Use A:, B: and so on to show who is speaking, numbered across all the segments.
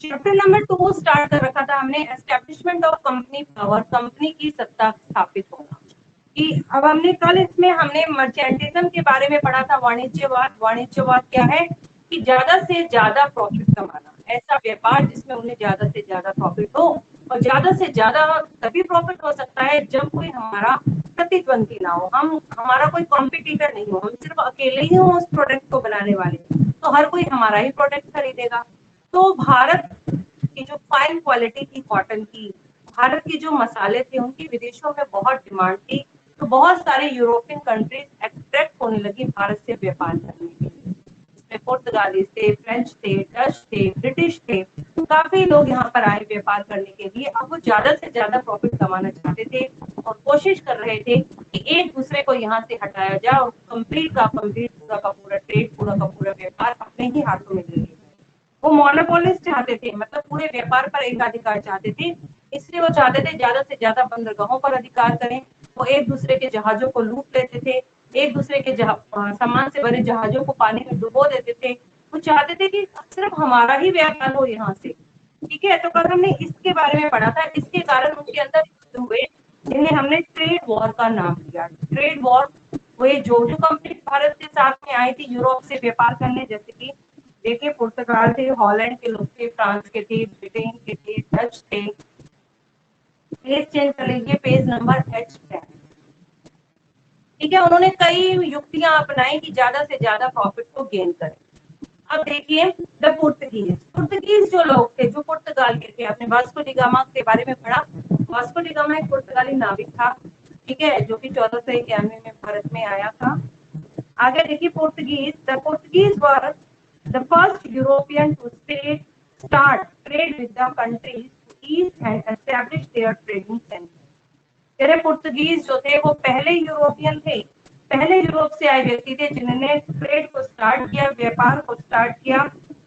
A: Chapter number 2 start कर रखा था हमने, establishment of company power, company की सत्ता स्थापित होना। कि अब हमने कल इसमें हमने मर्चेंटिज्म के बारे में पढ़ा था, वाणिज्यवाद। वाणिज्यवाद क्या है कि ज्यादा से ज्यादा प्रॉफिट कमाना, ऐसा व्यापार जिसमें उन्हें ज्यादा से ज्यादा प्रॉफिट हो, और ज्यादा से ज्यादा तभी प्रॉफिट हो सकता है जब कोई हमारा प्रतिद्वंदी ना हो, हम हमारा कोई कॉम्पिटिटर नहीं हो, हम सिर्फ अकेले ही हो उस प्रोडक्ट को बनाने वाले, तो हर कोई हमारा ही प्रोडक्ट खरीदेगा। तो भारत की जो फाइन क्वालिटी थी कॉटन की, भारत के जो मसाले थे उनकी विदेशों में बहुत डिमांड थी, तो बहुत सारे यूरोपियन कंट्रीज अट्रैक्ट होने लगी भारत से व्यापार करने के लिए। इसमें पुर्तगाली थे, फ्रेंच थे, डच थे, ब्रिटिश थे, काफी लोग यहाँ पर आए व्यापार करने के लिए। अब वो ज्यादा से ज्यादा प्रॉफिट कमाना चाहते थे और कोशिश कर रहे थे कि एक दूसरे को यहाँ से हटाया जाए और कंप्लीट का कंप्लीट पूरा का पूरा ट्रेड, पूरा का पूरा व्यापार अपने ही हाथों में ले लिया। वो मोनोपोलिस्ट चाहते थे, मतलब पूरे व्यापार पर एकाधिकार चाहते थे, इसलिए वो चाहते थे ज्यादा से ज्यादा बंदरगाहों पर अधिकार करें। वो एक दूसरे के जहाजों को लूट लेते थे, एक दूसरे के सामान से भरे जहाजों को पानी में डुबो देते थे। वो चाहते थे कि सिर्फ हमारा ही व्यापार हो यहाँ से। ठीक है, तो कल हमने इसके बारे में पढ़ा था। इसके कारण उनके अंदर युद्ध हुए, जिन्हें हमने ट्रेड वॉर का नाम दिया। ट्रेड वॉर वो जो जो कंपनी भारत के साथ में आई थी यूरोप से व्यापार करने, जैसे कि देखिए पुर्तगाल थे, हॉलैंड के लोग थे, फ्रांस के थे, ब्रिटेन के थे, डच थे। पेज चेंज कर लीजिए, पेज नंबर H10। ठीक है, उन्होंने कई युक्तियां अपनाई कि ज्यादा से ज्यादा प्रॉफिट को गेन करें। अब देखिए द पुर्तगीज, पुर्तगीज जो लोग थे, जो पुर्तगाल के थे, आपने वास्को डी गामा के बारे में पढ़ा। वास्को डी गामा एक पुर्तगाली नाविक था, ठीक है, जो कि 1491 में भारत में आया था। आगे देखिए Portuguese, the Portuguese were the first European to start trade with the countries east and establish their trading center. तेरे पुर्तगीज जो थे वो पहले यूरोपियन थे, पहले यूरोप से आए व्यक्ति थे जिन्होंने ट्रेड को स्टार्ट किया, व्यापार को स्टार्ट किया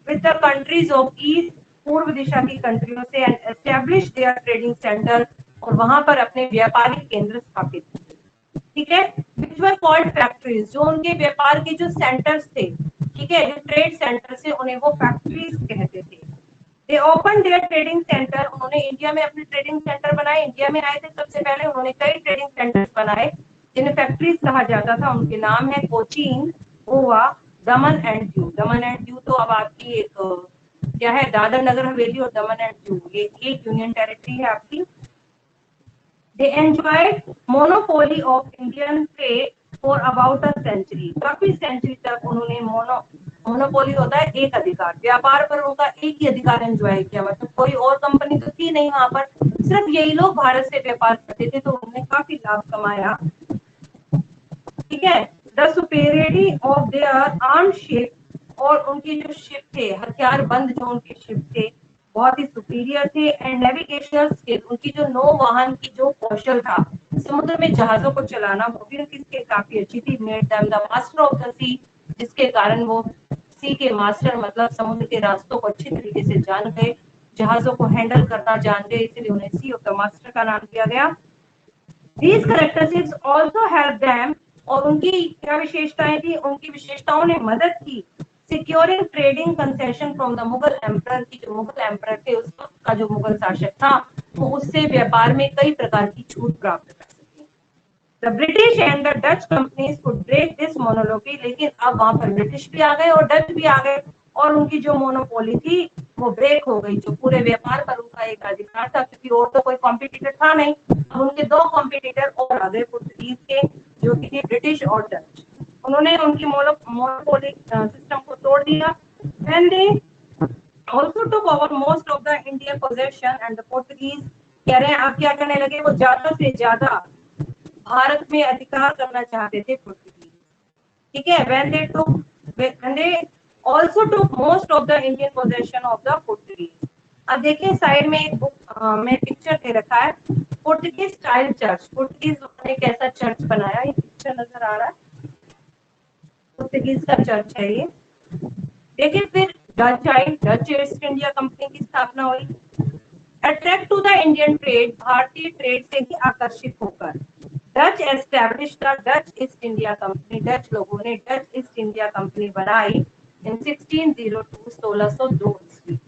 A: with the countries of east, पूर्व दिशा की कंट्रियों से, and establish their trading centre, और वहां पर अपने व्यापारिक केंद्र स्थापित किए। ठीक है, विच वर कॉल्ड फैक्ट्रीज, जो उनके व्यापार के जो सेंटर्स थे, ठीक है, जो ट्रेड सेंटर से उन्हें वो फैक्ट्रीज कहते थे। दे ओपन देयर ट्रेडिंग सेंटर, उन्होंने इंडिया में अपने ट्रेडिंग सेंटर बनाए। इंडिया में आए थे सबसे पहले, उन्होंने कई ट्रेडिंग सेंटर्स बनाए जिन्हें फैक्ट्रीज कहा जाता था। उनके नाम है कोचीन, गोवा, दमन and Diu. Daman and Diu तो अब आपकी एक क्या है, दादर नगर हवेली और दमन एंड दीव, ये एक यूनियन टेरिटरी है आपकी। They enjoyed monopoly of Indian trade for about a century. काफी सेंचुरी तक उन्होंने मोनोपोली होता है एक अधिकार, व्यापार पर उनका एक ही अधिकार एंजॉय किया, मतलब कोई और कंपनी तो थी नहीं वहां पर, सिर्फ यही लोग भारत से व्यापार करते थे, तो उन्होंने काफी लाभ कमाया। ठीक है, the superiority of their armed ship, और उनके जो शिप थे, हथियार बंद जो उनके शिप थे, बहुत ही सुपीरियर थे। एंड नेविगेशनल स्किल, उनकी जो नौ वाहन की जो कौशल था, समुद्र में जहाजों को चलाना, वो भी उनकी स्किल काफी अच्छी थी। Made them the master of the sea, जिसके कारण वो सी के मास्टर, मतलब समुद्र के रास्तों को अच्छी तरीके से जान गए, जहाजों को हैंडल करना जान गए, इसलिए उन्हें सी ऑफ द मास्टर का नाम दिया गया। These characteristics also help them, और उनकी क्या विशेषताएं थी, उनकी विशेषताओं ने मदद की securing trading concession from the Mughal emperor, की जो मुगल एम्परर थे उस वक्त का जो मुगल शासक था, वो उससे व्यापार में कई प्रकार की छूट प्राप्त कर सके। The British and the Dutch companies could break this मोनोलोपी, लेकिन अब वहां पर ब्रिटिश भी आ गए और डच भी आ गए, और उनकी जो मोनोपोली थी वो ब्रेक हो गई, जो पूरे व्यापार पर उनका एक अधिकार था, क्योंकि और तो कोई कॉम्पिटिटर था नहीं। अब उनके दो कॉम्पिटिटर और आ गए पुर्तगीज के, जो कि थे ब्रिटिश और डच। उन्होंने उनकी मोनोपोली सिस्टम को तोड़ दिया। When they also took over most of the Indian possession, and the Portuguese कह रहे हैं आप क्या करने लगे, वो ज्यादा से ज्यादा भारत में अधिकार करना चाहते थे पुर्तगीज। ठीक है, when they also took most of the Indian possession of the Portuguese। अब देखिए साइड में एक बुक में पिक्चर दे रखा है, पुर्तगीज स्टाइल चर्च। पुर्तगीज ने कैसा चर्च बनाया, ये पिक्चर नजर आ रहा है, पुर्तगीज का चर्च है ये। देखिए फिर डच आई, डच ईस्ट इंडिया कंपनी की स्थापना हुई। Attract to the Indian trade, भारतीय ट्रेड से ही आकर्षित होकर Dutch establish the Dutch East India company, Dutch लोगों ने डच ईस्ट इंडिया कंपनी बनाई इन 1602 1602 ईस्वी।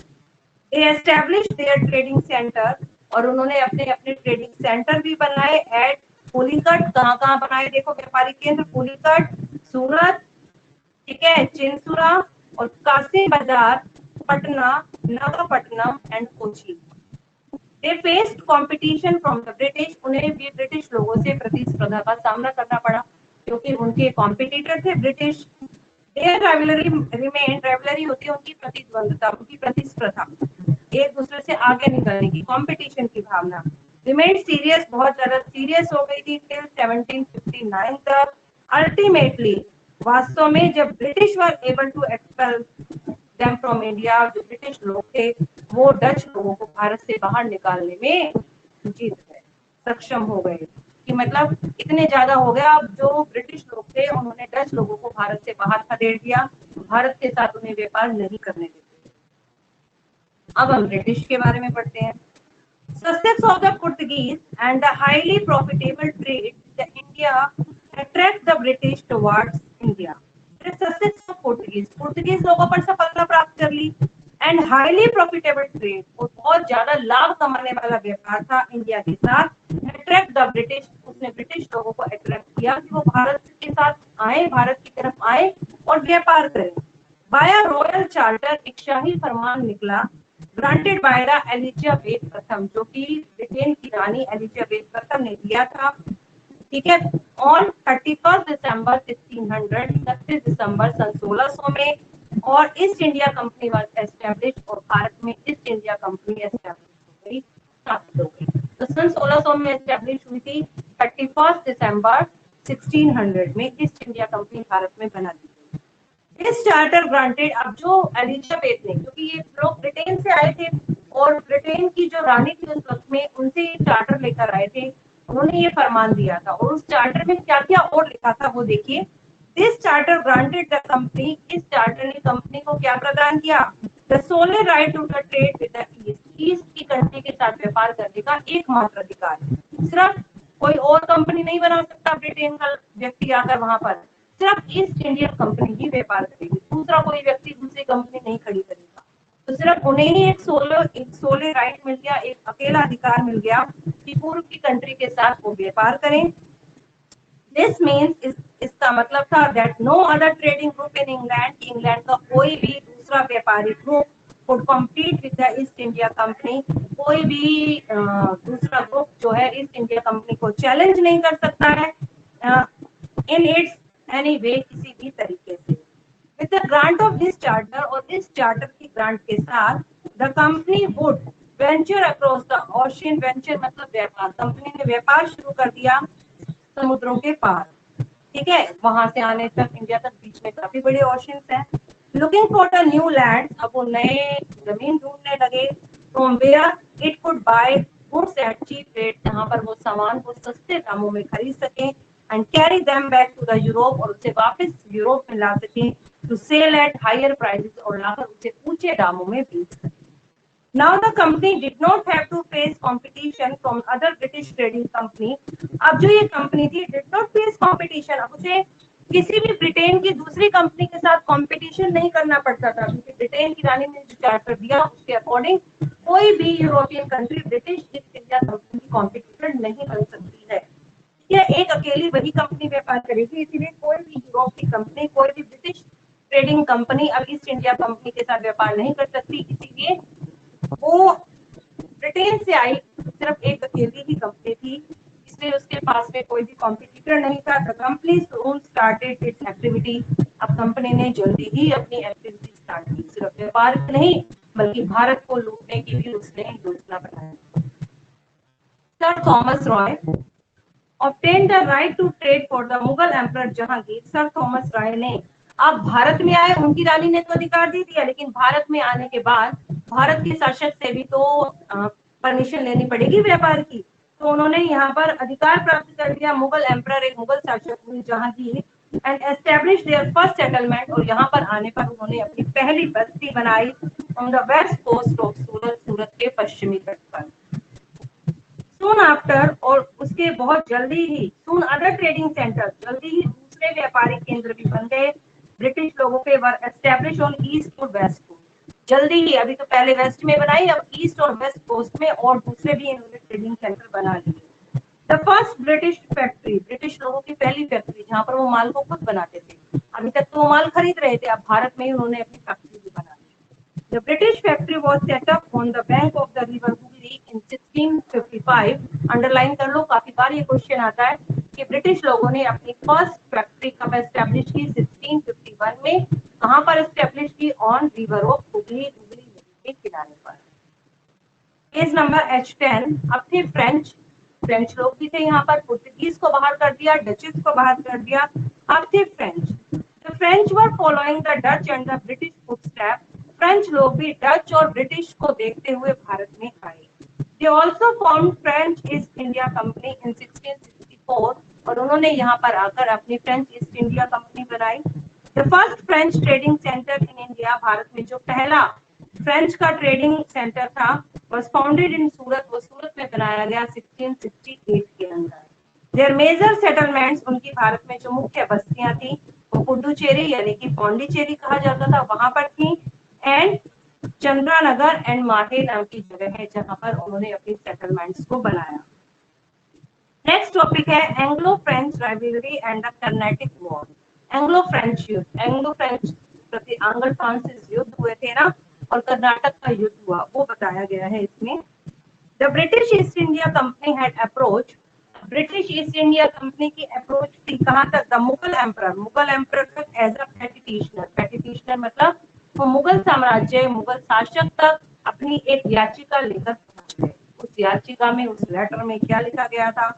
A: They established their trading center और उन्होंने अपने अपने ट्रेडिंग सेंटर भी बनाए एट पुलिकट। कहाँ कहाँ बनाए देखो, व्यापारी केंद्र पुलिकट, सूरत, ठीक है, चिंसुरा और कासिम बाजार, Patna, Nagapattinam and Kochi. They faced competition from the British, उन्हें भी ब्रिटिश लोगों से प्रतिस्पर्धा का सामना करना पड़ा क्योंकि उनके कॉम्पिटिटर थे British. Their rivalry remained, rivalry होती है उनकी प्रतिद्वंदता, उनकी प्रतिस्पर्धा, एक दूसरे से आगे निकलने की, कंपटीशन की भावना। Remained serious, बहुत ज्यादा सीरियस हो गई थी till 1759 तक। Ultimately, वास्तव में जब British were able to expel them from India, जो ब्रिटिश लोग थे वो डच लोगों को भारत से बाहर निकालने में जीत गए, सक्षम हो गए। कि मतलब इतने ज्यादा हो गया, अब जो ब्रिटिश लोग थे उन्होंने डच लोगों को भारत से बाहर खदेड़ दिया, भारत के साथ उन्हें व्यापार नहीं करने देते। अब हम ब्रिटिश के बारे में पढ़ते हैं। Success of the Portuguese and the highly profitable trade the India attract the British towards India. The success of Portuguese, Portuguese लोगों पर सफलता प्राप्त कर ली, एंड हाईली प्रॉफिटेबल ट्रेड, और बहुत ज्यादा लाभ कमाने वाला व्यापार था इंडिया के साथ। अट्रैक्ट द ब्रिटिश, उसने ब्रिटिश लोगों को अट्रैक्ट किया कि वो भारत के साथ आए, भारत की तरफ आए और व्यापार करें। बाय रॉयल चार्टर, एक शाही फरमान निकला, ग्रांटेड बाय द एलिजाबेथ प्रथम, जो कि ब्रिटेन की रानी एलिजाबेथ प्रथम ने दिया था, ठीक है, ऑन 31 दिसंबर 1600, 31 दिसंबर सन 1600 में। और east India company was establish, और भारत में ईस्ट इंडिया कंपनी एस्टैब्लिश हो गई, स्थापित हो गई। तो सन 1600 में एस्टैब्लिश हुई थी, 31 दिसंबर 1600 में ईस्ट इंडिया कंपनी भारत में बना दी गई। इस चार्टर ग्रांटेड, अब जो एलिजाबेथ ने, क्योंकि ये लोग ब्रिटेन से आए थे और ब्रिटेन की जो रानी थी उस वक्त में, उनसे ये चार्टर लेकर आए थे, उन्होंने ये फरमान दिया था। और उस चार्टर में क्या क्या और लिखा था वो देखिए। This charter granted the company, इस चार्टर ने कंपनी को क्या प्रदान किया? The sole right to the trade with the east, east की कंट्री के साथ व्यापार करने का एकमात्र अधिकार। सिर्फ कोई और कंपनी नहीं बना सकता ब्रिटेन का व्यक्ति आकर वहां पर, सिर्फ ईस्ट इंडिया कंपनी ही व्यापार करेगी, दूसरा कोई व्यक्ति दूसरी कंपनी नहीं खड़ी करेगा। तो सिर्फ उन्हें ही एक सोले राइट मिल गया, एक अकेला अधिकार मिल गया कि पूर्व की कंट्री के साथ वो व्यापार करें। दिस मीन्स, इसका मतलब था that no other trading group in England, England का कोई भी दूसरा व्यापारी group would compete with the East India Company, कोई भी दूसरा ग्रुप जो है ईस्ट इंडिया कंपनी को चैलेंज नहीं कर सकता है इन इट्स एनी वे, किसी भी तरीके से। With the grant of this charter, और इस चार्टर की ग्रांट के साथ, the company would venture across the ocean, venture मतलब व्यापार, कंपनी ने व्यापार शुरू कर दिया समुद्रों के पार, ठीक है, वहां से आने तक, इंडिया तक, बीच में काफी बड़े ओशंस हैं। Looking for the new land, अब वो नए जमीन ढूंढने लगे, from where it could buy goods at cheap rate, जहां पर वो सामान को सस्ते दामों में खरीद सकें, and carry them back to the Europe, और उसे वापस यूरोप में ला सकें, to sell at higher prices, और लाकर उसे ऊंचे दामों में बेच सकें। Now the company did not have to face competition from other British trading company. अब जो ये कंपनी थी did not face competition, अब उसे किसी भी ब्रिटेन की दूसरी कंपनी के साथ कंपटीशन नहीं करना पड़ता था, क्योंकि ब्रिटेन की रानी ने जो चार्टर दिया उसके अकॉर्डिंग कोई भी European country British east India company की कॉम्पिटिटर नहीं बन सकती है। यह एक अकेली वही कंपनी व्यापार करेगी, इसीलिए कोई भी यूरोप की कंपनी, कोई भी ब्रिटिश ट्रेडिंग कंपनी अब ईस्ट इंडिया कंपनी के साथ व्यापार नहीं कर सकती, इसीलिए वो ब्रिटेन से आई सिर्फ एक अकेली ही कंपनी थी, इसलिए उसके पास में कोई भी कॉम्पिटिटर नहीं था। The company soon started it's activity, अब कंपनी ने जल्दी ही अपनी एक्टिविटी स्टार्ट की, सिर्फ व्यापार नहीं बल्कि भारत को लूटने की भी उसने योजना बनाई। Sir Thomas Roy obtained the right to trade for the Mughal emperor Jahangir. Sir Thomas Roy ने अब भारत में आए, उनकी रानी ने तो अधिकार दे दिया, लेकिन भारत में आने के बाद भारत के शासक से भी तो परमिशन लेनी पड़ेगी व्यापार की, तो उन्होंने यहाँ पर अधिकार प्राप्त कर लिया। मुगल एम्परर, एक मुगल शासक हुए Jahangir, and establish there first settlement, और यहाँ पर आने पर उन्होंने अपनी पहली बस्ती बनाई on the west coast of Surat, Surat के पश्चिमी तट पर। Soon after, और उसके बहुत जल्दी ही, soon other trading centers, जल्दी ही दूसरे व्यापारिक केंद्र भी बन गए ब्रिटिश लोगों के, वर एस्टैब्लिश ऑन ईस्ट और वेस्ट कोस्ट, जल्दी ही, अभी तो पहले वेस्ट में बनाई, अब ईस्ट और वेस्ट कोस्ट में और दूसरे भी इन्होंने ट्रेडिंग सेंटर बना लिए। The first British factory, British लोगों की पहली फैक्ट्री जहां पर वो माल को खुद बनाते थे। अभी तक तो वो माल खरीद रहे थे, अब भारत में ही उन्होंने अपनी फैक्ट्री भी बना ली। The British factory was set up on the bank of the river Hooghly in 1655. Underline कर लो, काफी बार ये क्वेश्चन आता है कि ब्रिटिश लोगों ने अपनी फर्स्ट फैक्ट्री कब एस्टेब्लिश की, 1651 में। कहां पर एस्टेब्लिश की? On river of Hooghly, Hooghly नदी के किनारे पर। Page number H10। अब थे फ्रेंच, फ्रेंच लोग भी थे यहाँ पर। पुर्तगीज को बाहर कर दिया, डचेस को बाहर कर दिया, अब थे French. The French were following the Dutch and the British footstep. French लोग भी डच और ब्रिटिश को देखते हुए भारत में आए। They also form French east India company इन 1664 और उन्होंने यहाँ पर आकर अपनी फ्रेंच ईस्ट इंडिया कंपनी बनाई। The first French trading centre in India, Bharat में जो पहला फ्रेंच का ट्रेडिंग सेंटर था, was founded in सूरत, वो सूरत में बनाया गया 1668 के अंदर। देयर मेजर सेटलमेंट्स, उनकी भारत में जो मुख्य बस्तियां थी वो पुडुचेरी यानी कि पौंडीचेरी कहा जाता था, वहां पर थी, एंड चंद्रानगर एंड माहे नाम की जगह है जहां पर उन्होंने अपनी सेटलमेंट्स को बनाया। नेक्स्ट टॉपिक है Anglo French rivalry and the Carnatic war. Anglo French युद्ध, एंग्लो फ्रेंच प्रति आंग्ल फ्रांसिस युद्ध हुए थे ना, और कर्नाटक का युद्ध हुआ, वो बताया गया है इसमें। The British east India company had approach, British east India company की अप्रोच थी कहां तक? The Mughal emperor, Mughal emperor तक एज अ पेटिशनर, पेटिशनर मतलब वो मुगल साम्राज्य, मुगल शासक तक अपनी एक याचिका लेकर पहुंच गए। उस याचिका में, उस लेटर में क्या लिखा गया था?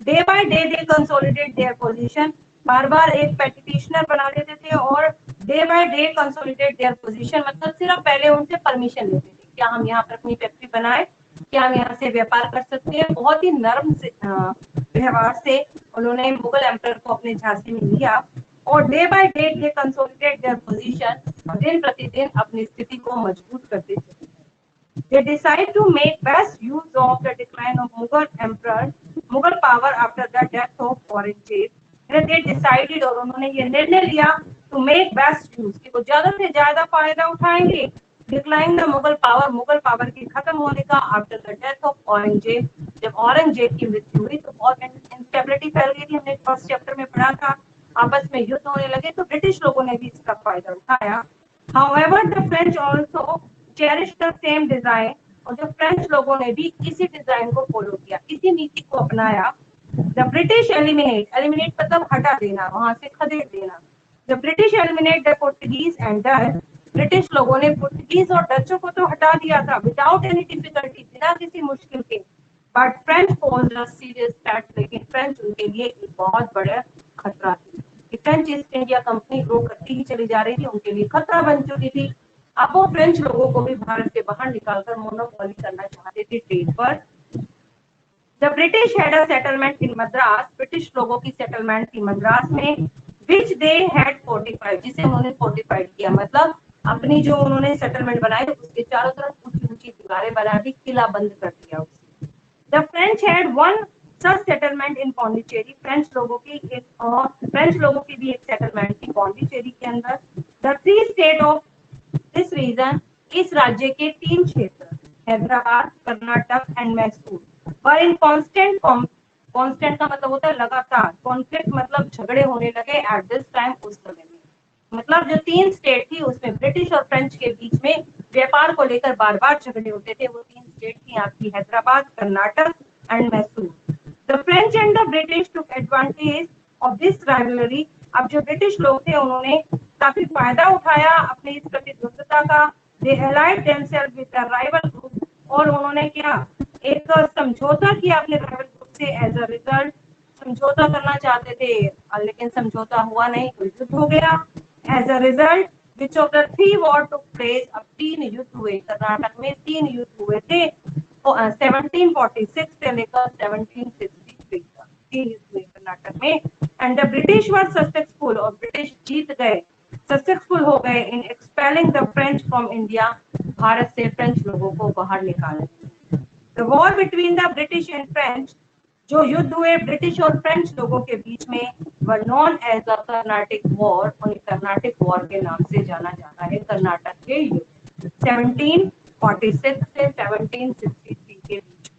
A: Day by day they consolidate their position, बार बार एक पेटिशनर बना लेते थे और day by day consolidate their position मतलब सिर्फ पहले उनसे परमिशन लेते थे, क्या हम यहाँ पर अपनी फैक्ट्री बनाए, क्या हम यहाँ से व्यापार कर सकते हैं। बहुत ही नर्म से व्यवहार से उन्होंने मुगल एम्परर को अपने झांसे में लिया और day by day they consolidate their position, दिन प्रतिदिन अपनी स्थिति को मजबूत करते चले। They decide to make best use of the decline of Mughal emperor, Mughal power after the death of Aurangzeb. They decided और उन्होंने ये निर्णय लिया to make best use कि वो ज्यादा से ज्यादा फायदा उठाएंगे decline the Mughal power, Mughal power के खत्म होने का after the death of Aurangzeb. जब औरंगजेब की मृत्यु हुई तो बहुत इंस्टेबिलिटी फैल गई थी, हमने फर्स्ट चैप्टर में पढ़ा था, आपस में युद्ध होने लगे, तो ब्रिटिश लोगों ने भी इसका फायदा उठाया। However, the French also cherished the same design, और जो फ्रेंच लोगों ने भी इसी डिजाइन को फॉलो किया, इसी नीति को अपनाया। द ब्रिटिश एलिमिनेट, एलिमिनेट मतलब हटा देना, वहां से खदेड़ देना। The British eliminate the Portuguese and Dutch, British लोगों ने पुर्तगीज और डचों को तो हटा दिया था विदाउट एनी डिफिकल्टी, बिना किसी मुश्किल के। But French pose a serious threat, लेकिन फ्रेंच उनके लिए एक बहुत बड़ा खतरा थी। French east India company grow करती ही चली जा रही थी, उनके लिए खतरा बन चुकी थी। अब वो फ्रेंच लोगों को भी भारत से बाहर निकालकर मोनोपोली करना चाहते थे ट्रेड पर। The British had a settlement in Madras, British लोगों की सेटलमेंट थी मद्रास में, विच दे हैड फोर्टिफाइड, जिसे उन्होंने फोर्टिफाइड किया, मतलब अपनी जो उन्होंने सेटलमेंट बनाई उसके चारों तरफ ऊंची ऊंची दीवारें बना दी, किला बंद कर दिया उसे। The French had one such settlement in Pondicherry, French लोगों की भी एक सेटलमेंट थी पौंडीचेरी के अंदर। The three state of this region, इस राज्य के तीन क्षेत्र हैदराबाद, कर्नाटक एंड मैसूर पर इन कांस्टेंट, कांस्टेंट का मतलब होता है लगातार, कॉन्फ्लिक्ट मतलब झगड़े होने लगे एट दिस टाइम, उस समय में। मतलब जो तीन स्टेट थी उसमें ब्रिटिश और फ्रेंच के बीच में व्यापार को लेकर बार बार झगड़े होते थे। वो तीन स्टेट थी आपकी Hyderabad, Karnataka and Mysore. The French and the British took advantage of this rivalry, अब जो ब्रिटिश लोग थे उन्होंने काफी फायदा उठाया अपनी इस प्रतिद्वंदता का। They allied themselves with the rival group, और उन्होंने क्या, एक समझौता किया अपने राइवल ग्रुप से। एज अ रिजल्ट समझौता करना चाहते थे लेकिन समझौता हुआ नहीं, तो युद्ध हो गया। As a result which of the three war took place, अब तीन युद्ध हुए कर्नाटक में, तीन युद्ध हुए थे 1746 से लेकर 1763 तक, तीन युद्ध हुए कर्नाटक में। And the British were successful, और ब्रिटिश जीत गए, सक्सेसफुल हो गए in expelling the French from India, Bharat से फ्रेंच लोगों को बाहर निकालने। The war between the British and French, जो युद्ध हुए ब्रिटिश और फ्रेंच लोगों के बीच में, were known as the Carnatic war, उन्हें कर्नाटिक वॉर के नाम से जाना जाता है, कर्नाटक के युद्ध। 1746 से 1763 के बीच।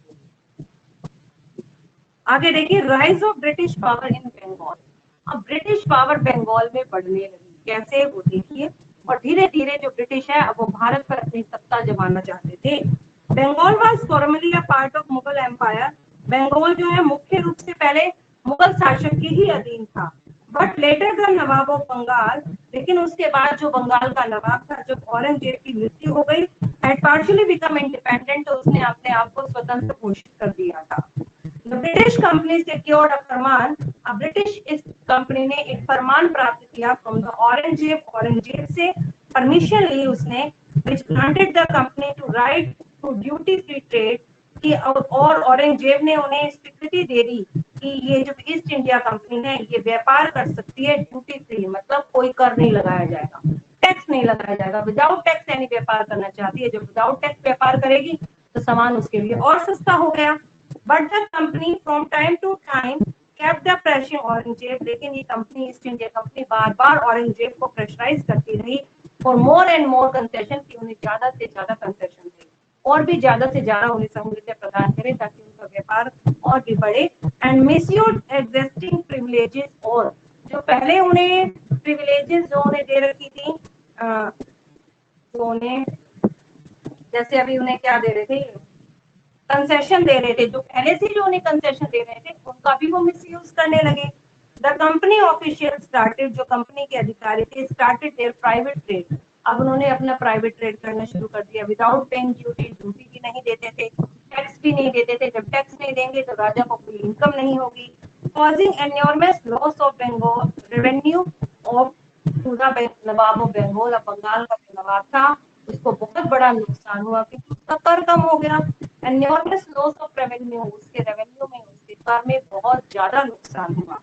A: आगे देखिए, rise of British power in Bengal. अब ब्रिटिश पावर बंगाल में बढ़ने लगी, कैसे वो देखिए। और धीरे धीरे जो ब्रिटिश है अब वो भारत पर अपनी सत्ता जमाना चाहते थे। Bengal was formally a part of Mughal empire. Bengal जो है मुख्य रूप से पहले मुगल शासक के ही अधीन था, but later the nawab of Bengal, लेकिन उसके बाद जो बंगाल का नवाब था, जब औरंगजेब की मृत्यु हो गई, हैड पार्शियली बिकम इंडिपेंडेंट, तो उसने अपने आप को स्वतंत्र घोषित कर दिया था। The British company secured a फरमान। अब ब्रिटिश इस कंपनी ने एक फरमान प्राप्त किया फ्रॉम द औरंगजेब से परमिशन ली उसने, which granted the company to right to duty free trade, कि और औरंगजेब ने उन्हें स्वीकृति दे दी कि ये जो ईस्ट इंडिया कंपनी है ये व्यापार कर सकती है ड्यूटी फ्री, मतलब कोई कर नहीं लगाया जाएगा, टैक्स नहीं लगाया जाएगा, विदाउट टैक्स यानी व्यापार करना चाहती है, जब विदाउट टैक्स व्यापार करेगी तो सामान उसके लिए और सस्ता हो गया। But the company from time to time kept the pressure Aurangzeb, लेकिन ये कंपनी ईस्ट इंडिया कंपनी बार बार औरंगजेब को प्रेशराइज करती रही for more and more concession, कि उन्हें ज्यादा से ज्यादा कंसेशन दे और भी ज्यादा से ज्यादा उन्हें सहूलियतें प्रदान करे ताकि उनका व्यापार और भी बढ़े। एंड मिसयूज एग्जिस्टिंग प्रिविलेजेस, और जो पहले उन्हें प्रिविलेजेस जो उन्हें दे रखी थी, जो उन्हें जैसे अभी उन्हें क्या दे रहे थे, कंसेशन दे रहे थे, जो पहले से जो उन्हें कंसेशन दे रहे थे उनका भी वो मिसयूज करने लगे। द कंपनी ऑफिशियल स्टार्टेड, जो कंपनी के अधिकारी थे, स्टार्टेड देयर प्राइवेट ट्रेड, अब उन्होंने अपना प्राइवेट ट्रेड करना शुरू कर दिया। विदाउट पेइंग ड्यूटी, ड्यूटी भी नहीं देते थे, टैक्स भी नहीं देते थे, जब टैक्स नहीं देंगे तो राजा को कोई इनकम नहीं होगी। Causing enormous loss of Bengal revenue of to the nawab of Bengal. अब बंगाल का जो नवाब था उसको बहुत बड़ा नुकसान हुआ क्योंकि उसका कर कम हो गया। एनॉर्मस लॉस ऑफ रेवेन्यू, उसके रेवेन्यू में, उसके कर में बहुत ज्यादा नुकसान हुआ।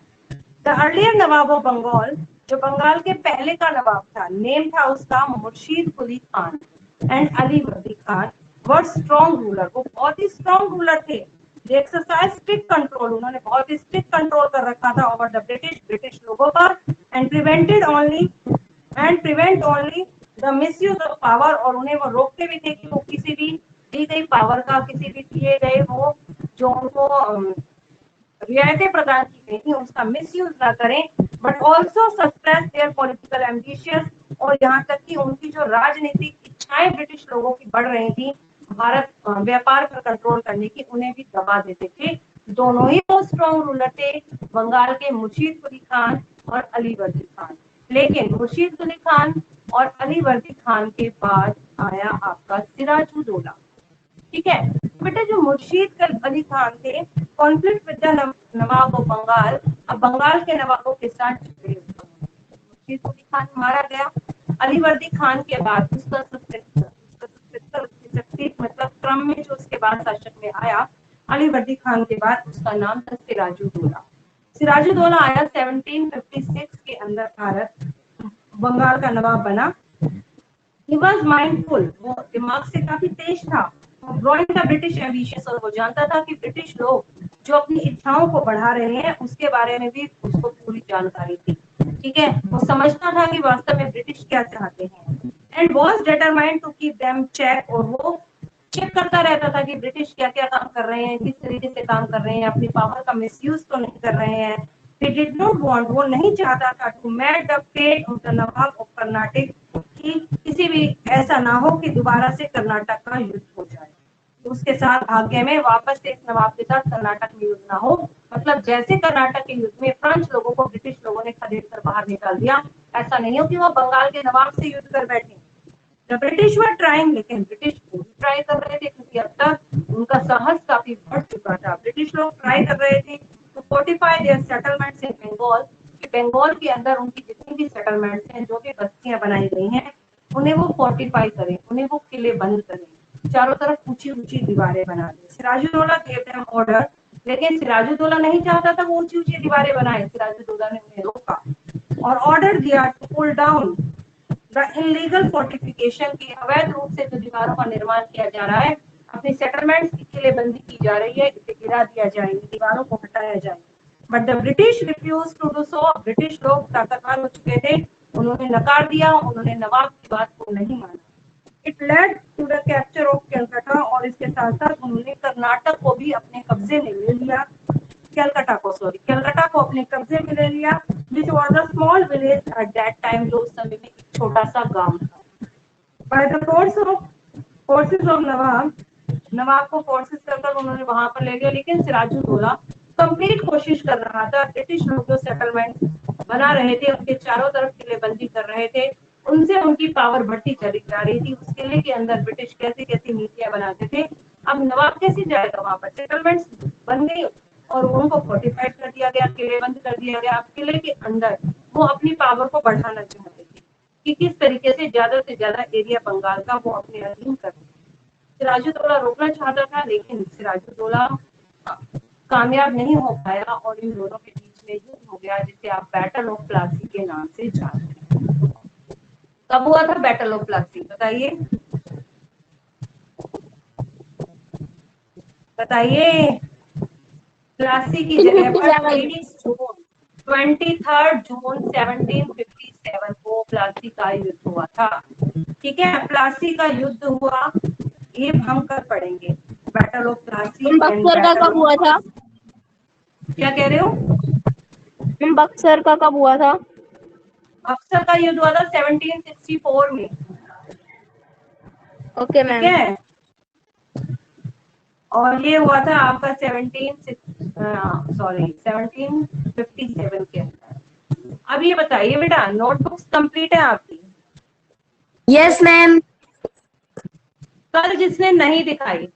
A: The earlier nawab of Bengal, जो बंगाल के पहले का नवाब था, नेम था उसका मुर्शीद कुली खान एंड अली वर्दी खान, वर स्ट्रॉन्ग रूलर, वो बहुत ही स्ट्रॉन्ग रूलर थे। दे एक्सरसाइज स्ट्रिक्ट कंट्रोल, उन्होंने बहुत ही स्ट्रिक्ट कंट्रोल कर रखा था ओवर द ब्रिटिश लोगों पर, and prevent only the misuse of power, और उन्हें वो रोकते भी थे कि वो किसी भी दी गई पावर का, किसी भी दिए गए वो जो उनको रियायतें प्रदान की गई थी उसका मिसयूज ना करें। But also suppress there political ambitious, और यहाँ तक कि उनकी जो राजनीतिक इच्छाएं ब्रिटिश लोगों की बढ़ रही थी भारत व्यापार पर कंट्रोल करने की, उन्हें भी दबा देते थे। दोनों ही बहुत स्ट्रॉन्ग रूलर थे बंगाल के, मुर्शीद कुली खान और अली वर्दी खान। लेकिन मुर्शीद कुली खान और अली वर्दी खान के बाद आया आपका सिराजुद्दौला। ठीक है, बेटा जो मुर्शीद अली खान थे, conflict with the nawab of Bengal, अब बंगाल के नवाबों के साथ झगड़े। मुर्शीद अली खान मारा गया, अली वर्दी खान के बाद उसका मतलब क्रम में जो उसके बाद शासक में आया अली वर्दी खान के बाद, उसका नाम था सिराजुद्दौला। सिराजुद्दौला आया 1756 के अंदर भारत बंगाल का नवाब बना। He was mindful, वो दिमाग से काफी तेज था। Growing the British ambitions, और वो जानता था कि ब्रिटिश लोग जो अपनी इच्छाओं को बढ़ा रहे हैं उसके बारे में भी उसको पूरी जानकारी थी। ठीक है, वो समझता था कि वास्तव में ब्रिटिश क्या चाहते हैं। And was determined to keep them check, और वो चेक करता रहता था कि ब्रिटिश क्या क्या काम कर रहे हैं, किस तरीके से काम कर रहे हैं, अपनी पावर का मिसयूज तो नहीं कर रहे हैं। He did not want, वो नहीं चाहता था to match the fate of the Nawab of Karnataka, कि किसी भी ऐसा ना हो कि दोबारा से कर्नाटक का युद्ध हो जाए, उसके साथ भाग्य में वापस से इस नवाब के साथ कर्नाटक में युद्ध ना हो। मतलब जैसे कर्नाटक के युद्ध में फ्रेंच लोगों को ब्रिटिश लोगों ने खदेड़ कर बाहर निकाल दिया, ऐसा नहीं हो कि वो बंगाल के नवाब से युद्ध कर बैठे। द ब्रिटिश वर ट्राइंग, लेकिन ब्रिटिश ट्राई कर रहे थे क्योंकि अब तक उनका साहस काफी बढ़ चुका था। ब्रिटिश लोग ट्राई कर रहे थे to fortify their settlements in Bengal, Bengal के अंदर उनकी जितनी भी सेटलमेंट्स हैं, जो भी बस्तियां बनाई गई हैं, उन्हें वो फोर्टिफाई करें, उन्हें वो किले बंद करें, चारों तरफ ऊंची ऊंची दीवारें बना दें। सिराजुद्दौला gave them order, लेकिन सिराजुद्दौला नहीं चाहता था वो ऊंची ऊंची दीवारें बनाए। सिराजुद्दौला ने उन्हें रोका और ऑर्डर दिया to pull down the illegal fortification, की अवैध रूप से जो दीवारों का निर्माण किया जा रहा है, अपनी सेटलमेंट्स की किलेबंदी की जा रही है, इसे गिरा दिया जाए, दीवारों को हटाया जाए। But the British refuse to do so, British लोग ताकतवर हो चुके थे, उन्होंने नकार दिया, उन्होंने नवाब की बात को नहीं माना। It led to the capture of Calcutta, और इसके साथ साथ उन्होंने कर्नाटक को भी अपने कब्जे में ले लिया, कलकत्ता को अपने कब्जे में ले लिया, which was a small village at that time, जो उस समय में एक छोटा सा गांव था। बाय द फोर्सेस ऑफ नवाब को फोर्सेस कर उन्होंने वहां पर ले लिया, लेकिन सिराजुद्दौला कंप्लीट कोशिश कर रहा था। ब्रिटिश लोग जो सेटलमेंट बना रहे थे, उनके चारों तरफ किलेबंदी कर रहे थे, उनसे उनकी पावर बढ़ती चली जा रही थी। उस किले के अंदर ब्रिटिश कैसी कैसी नीतियां बनाते थे। अब नवाब कैसे जाएगा वहां पर, सेटलमेंट्स बन गई और उनको फोर्टिफाइड कर दिया गया, किले बंद कर दिया गया। अब किले के अंदर वो अपनी पावर को बढ़ाना चाहते थे कि किस तरीके से ज्यादा एरिया बंगाल का वो अपने अधीन कर। सिराजुद्दौला रोकना चाहता था, लेकिन सिराजुद्दौला कामयाब नहीं हो पाया और इन दोनों के बीच में युद्ध हो गया, जिसे आप बैटल ऑफ प्लासी के नाम से जानते हैं। कब हुआ था बैटल ऑफ प्लासी, बताइए बताइए। प्लासी की जगह पर 23 जून 1757 को प्लासी का युद्ध हुआ था। ठीक है, प्लासी का युद्ध हुआ, ये हम कर पढ़ेंगे, battle of Plassey and
B: Buxar का
A: बैटल
B: कब हुआ था?
A: क्या कह रहे हो?
B: बक्सर का कब हुआ था?
A: बक्सर का युद्ध हुआ था 1764 में।
B: ओके
A: ठीक
B: मैम।
A: है, और ये हुआ था आपका 1757 के अंदर। अब ये बताइए बेटा, नोटबुक्स कंप्लीट है आपकी?
B: Yes ma'am.
A: कल जिसने नहीं दिखाई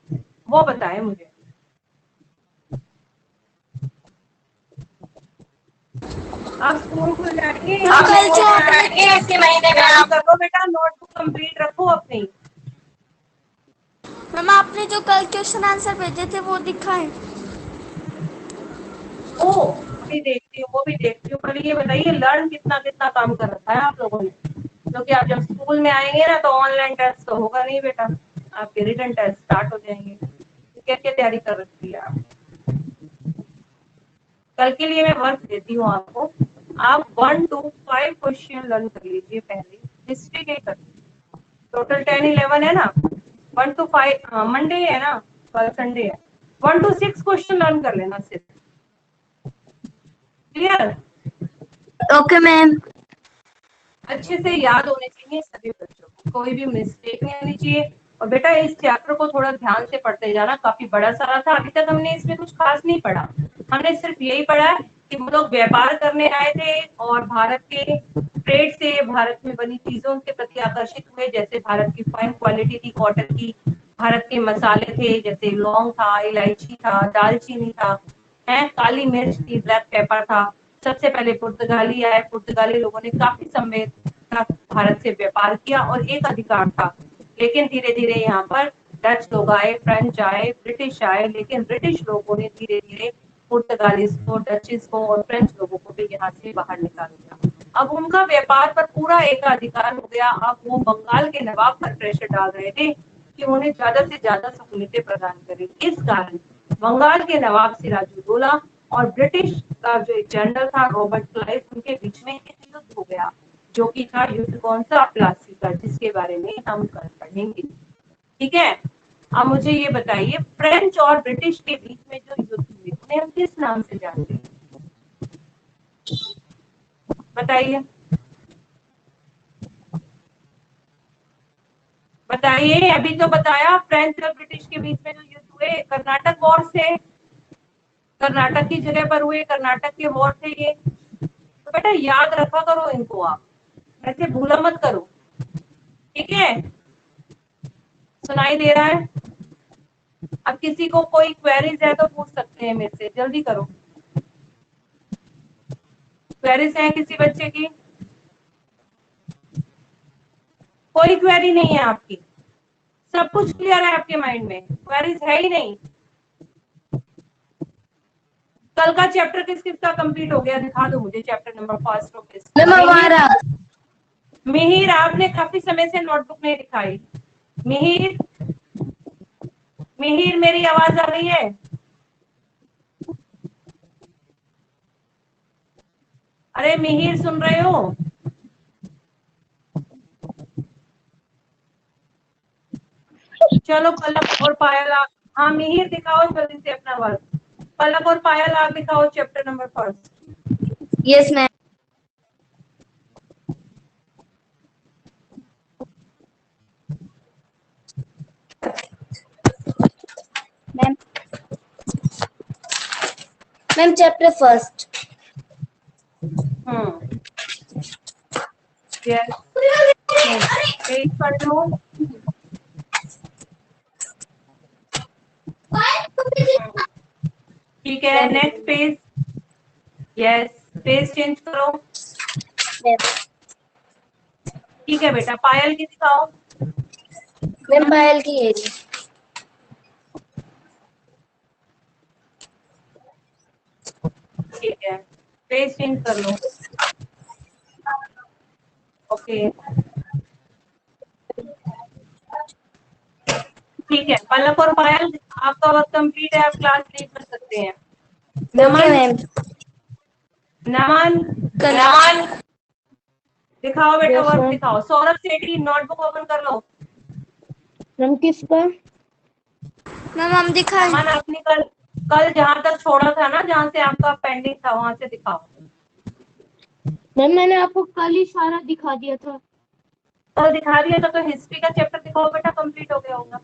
A: वो बताए मुझे। आप स्कूल खुल जाएंगे
B: कल जो एक के महीने में आप
A: करो बेटा, नोटबुक कंप्लीट रखो अपनी।
B: मैम आपने जो कल क्वेश्चन आंसर भेजे थे वो दिखाए?
A: ओ भी देखती हूँ, वो भी देखती हूँ। पर ये बताइए, लर्न कितना कितना काम कर रखा है आप लोगों ने? क्योंकि आप जब स्कूल में आएंगे ना तो ऑनलाइन टेस्ट तो होगा नहीं बेटा, आपके रिटन टेस्ट स्टार्ट हो जाएंगे। तो क्या क्या तैयारी कर रखी है आप? कल के लिए मैं वर्क देती हूँ आपको, आप 1 to 5 क्वेश्चन लर्न कर लीजिए पहले, हिस्ट्री के कर, टोटल 10-11 है ना, 1 to 5, मंडे है ना, कल संडे है, 1 to 6 क्वेश्चन लर्न कर लेना सिर्फ। क्लियर?
B: Okay ma'am.
A: अच्छे से याद होने चाहिए सभी बच्चों को, कोई भी मिस्टेक नहीं आनी चाहिए। और बेटा इस चैप्टर को थोड़ा ध्यान से पढ़ते जाना, काफी बड़ा सारा था, अभी तक हमने इसमें कुछ खास नहीं पढ़ा। हमने सिर्फ यही पढ़ा कि वो लोग व्यापार करने आए थे और भारत के ट्रेड से भारत में बनी चीजों के प्रति आकर्षित हुए, जैसे भारत की फाइन क्वालिटी थी कॉटन की, भारत के मसाले थे जैसे लौंग था, इलायची था, दालचीनी था, है काली मिर्च थी, ब्लैक पेपर था। सबसे पहले पुर्तगाली आए, पुर्तगाली लोगों ने काफी समय तक भारत से व्यापार किया और एक अधिकार था। लेकिन धीरे धीरे यहाँ पर डच लोग आए, फ्रेंच आए, ब्रिटिश आए, लेकिन ब्रिटिश लोगों ने धीरे धीरे पुर्तगालीज को, डचिस को और फ्रेंच लोगों को भी यहाँ से बाहर निकाल दिया। अब उनका व्यापार पर पूरा एकाधिकार हो गया। अब वो बंगाल के नवाब पर प्रेशर डाल रहे थे कि उन्हें ज्यादा से ज्यादा सहूलियतें प्रदान करें। इस कारण बंगाल के नवाब सिराजुद्दौला और ब्रिटिश का जो एक जनरल था रॉबर्ट क्लाइव, उनके बीच में एक युद्ध हो गया, जो कि था युद्ध कौन सा, प्लासी का, जिसके बारे में हम कल पढ़ेंगे। ठीक है, अब मुझे ये बताइए, फ्रेंच और ब्रिटिश के बीच में जो युद्ध हुए उन्हें हम किस नाम से जानते हैं, बताइए बताइए। अभी तो बताया, फ्रेंच और ब्रिटिश के बीच में जो युद्ध हुए कर्नाटक वॉर से, कर्नाटक की जगह पर हुए, कर्नाटक के वॉर थे ये। तो बेटा याद रखा करो इनको, आप ऐसे भूला मत करो। ठीक है, सुनाई दे रहा है? अब किसी को कोई क्वेरीज है तो पूछ सकते हैं मेरे से, जल्दी करो। क्वेरीज है किसी बच्चे की? कोई क्वेरी नहीं है आपकी? सब कुछ क्लियर है आपके माइंड में, क्वेरीज है ही नहीं? कल का चैप्टर किस किस का कंप्लीट हो गया, दिखा दो मुझे chapter number first of history. Mihir, आपने काफी समय से नोटबुक नहीं दिखाई। मिहिर, मिहिर मेरी आवाज आ रही है? अरे मिहिर सुन रहे हो? चलो पलक और पायल आप, हाँ मिहिर दिखाओ जल्दी से अपना वर्क। पलक और पायल आप दिखाओ chapter number first.
B: Yes ma'am. Ma'am ma'am chapter first.
A: Yes, page पढ़ लो। ठीक है, next page. Yes, page change करो। ठीक है बेटा, पायल की दिखाओ।
B: मैम पायल की है जी।
A: ठीक है, पेज चेंज कर लो। ओके, ठीक है पलक और पायल, आपका वर्क कंप्लीट है, आप क्लास लीव कर सकते हैं।
B: Okay ma'am.
A: नमन,
B: नमन
A: दिखाओ बेटा,
B: Yes,
A: वर्क
B: ma'am.
A: दिखाओ। सौरभ सेठी, नोटबुक ओपन कर लो।
B: मैम किसका? मैम हम दिखाएं।
A: नमन अपनी कल कल जहाँ तक छोड़ा था ना, जहाँ से आपका पेंडिंग था वहां से दिखाओ।
B: मैम मैंने आपको कल ही सारा दिखा दिया था।
A: कल दिखा दिया था तो हिस्ट्री का चैप्टर दिखाओ बेटा, कंप्लीट हो गया होगा।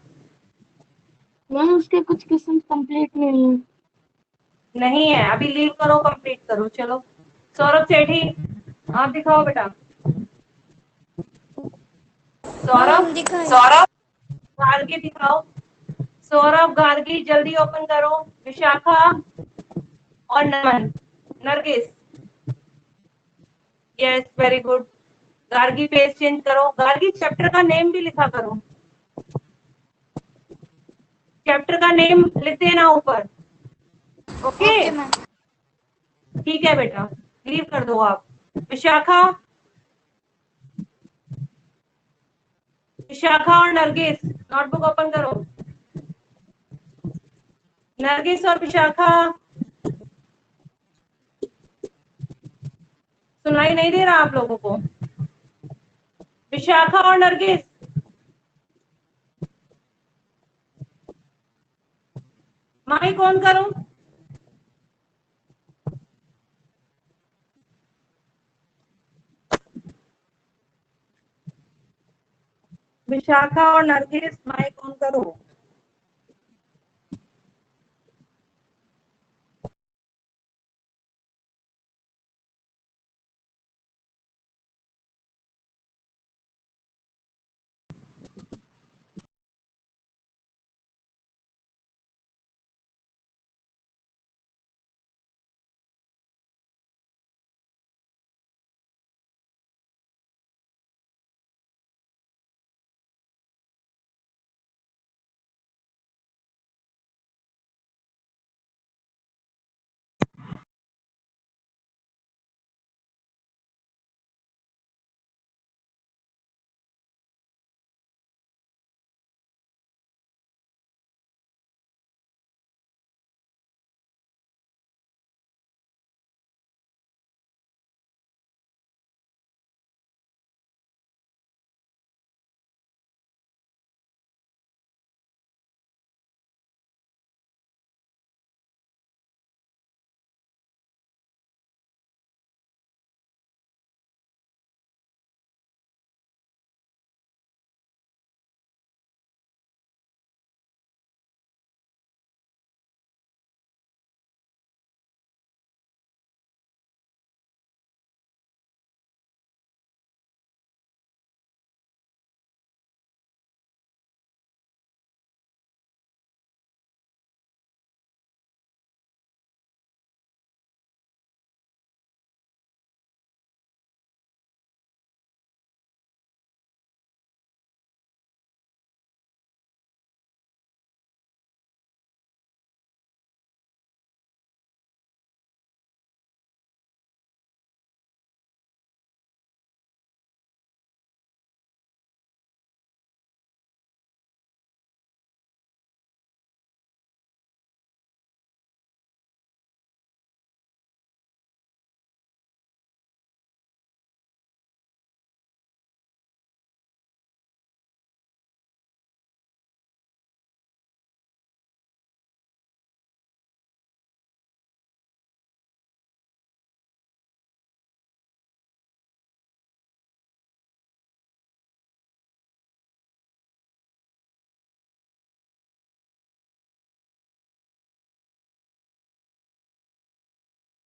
B: मैम उसके कुछ क्वेश्चन कंप्लीट नहीं है।
A: नहीं है, अभी लीव करो, कंप्लीट करो। चलो सौरभ सेठी आप दिखाओ बेटा।
B: मैम
A: सौरभ,
B: हम दिखाएं।
A: गार्गी दिखाओ। सौरभ, गार्गी जल्दी ओपन करो। विशाखा और Naman, Nargis. Yes, very good. Gargi page change करो। गार्गी चैप्टर का नेम भी लिखा करो, चैप्टर का नेम लिख देना ऊपर। Okay,
B: okay ma'am.
A: ठीक है बेटा, लीव कर दो आप। विशाखा, विशाखा और नरगिस नोटबुक ओपन करो। नरगिस और विशाखा, सुनाई नहीं दे रहा आप लोगों को? विशाखा और नरगिस, माइक ऑन करो। विशाखा और नरगिस माइक ऑन करो।